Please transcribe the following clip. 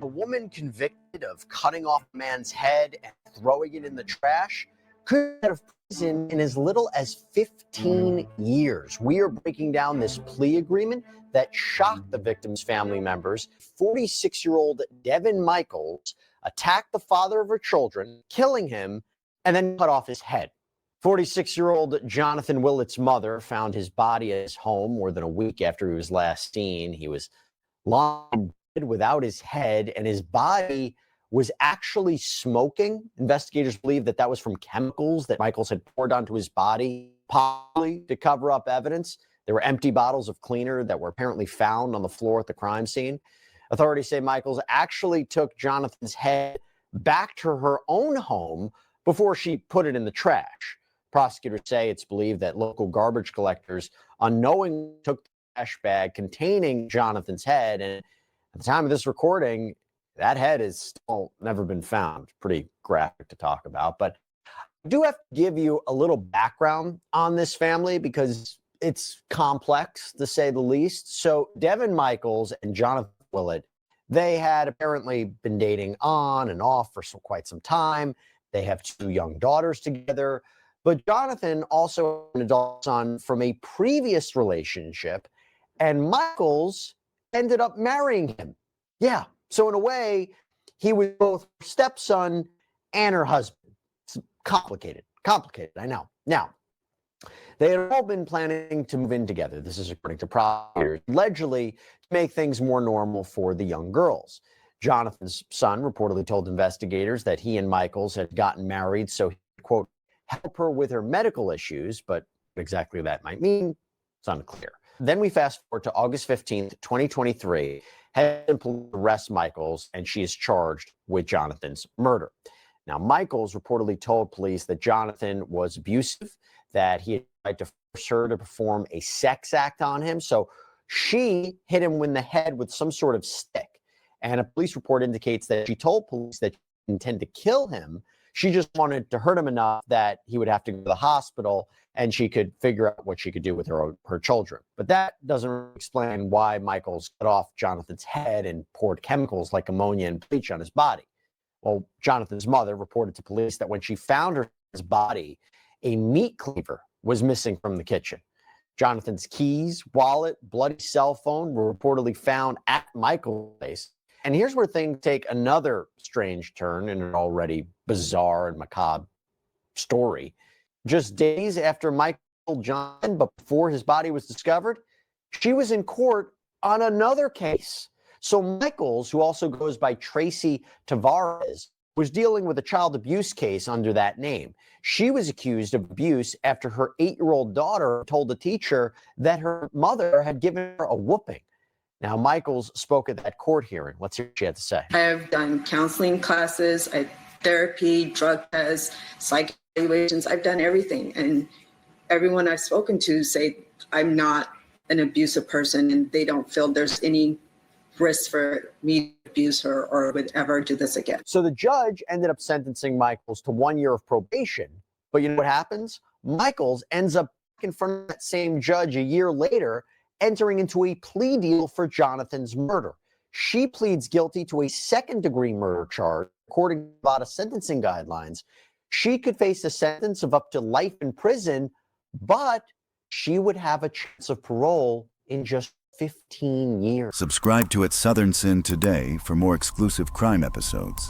A woman convicted of cutting off a man's head and throwing it in the trash could get out of prison in as little as 15 years. We are breaking down this plea agreement that shocked the victim's family members. 46-year-old Devin Michaels attacked the father of her children, killing him, and then cut off his head. 46-year-old Jonathan Willett's mother found his body at his home more than a week after he was last seen. He was lying without his head, and his body was actually smoking. Investigators believe that that was from chemicals that Michaels had poured onto his body, possibly to cover up evidence. There were empty bottles of cleaner that were apparently found on the floor at the crime scene. Authorities say Michaels actually took Jonathan's head back to her own home before she put it in the trash. Prosecutors say it's believed that local garbage collectors unknowingly took the trash bag containing Jonathan's head, and at the time of this recording, that head has still never been found. Pretty graphic to talk about, but I do have to give you a little background on this family because it's complex, to say the least. So Devin Michaels and Jonathan Willett, they had apparently been dating on and off for quite some time. They have 2 young daughters together, but Jonathan also had an adult son from a previous relationship, and Michaels ended up marrying him. Yeah. So in a way, he was both her stepson and her husband. It's complicated, I know. Now, they had all been planning to move in together. This is according to prosecutors, allegedly to make things more normal for the young girls. Jonathan's son reportedly told investigators that he and Michaels had gotten married so he could, quote, help her with her medical issues, but what exactly that might mean, it's unclear. Then we fast forward to August 15th, 2023. Head police arrest Michaels, and she is charged with Jonathan's murder. Now, Michaels reportedly told police that Jonathan was abusive, that he had tried to force her to perform a sex act on him. So she hit him in the head with some sort of stick. And a police report indicates that she told police that she intended to kill him. She just wanted to hurt him enough that he would have to go to the hospital and she could figure out what she could do with her children. But that doesn't explain why Michaels cut off Jonathan's head and poured chemicals like ammonia and bleach on his body. Well, Jonathan's mother reported to police that when she found her son's body, a meat cleaver was missing from the kitchen. Jonathan's keys, wallet, bloody cell phone were reportedly found at Michael's place. And here's where things take another strange turn in an already bizarre and macabre story. Just days after Michael killed Jonathan, but before his body was discovered, she was in court on another case. So Michaels, who also goes by Tracy Tavares, was dealing with a child abuse case under that name. She was accused of abuse after her 8-year-old daughter told the teacher that her mother had given her a whooping. Now, Michaels spoke at that court hearing. Let's hear what she had to say. I have done counseling classes, therapy, drug tests, psych evaluations. I've done everything. And everyone I've spoken to say I'm not an abusive person and they don't feel there's any risk for me to abuse her or would ever do this again. So the judge ended up sentencing Michaels to 1 year of probation. But you know what happens? Michaels ends up in front of that same judge a year later, entering into a plea deal for Jonathan's murder. She pleads guilty to a second-degree murder charge. According to Nevada sentencing guidelines, she could face a sentence of up to life in prison, but she would have a chance of parole in just 15 years. Subscribe to At Southern Sin today for more exclusive crime episodes.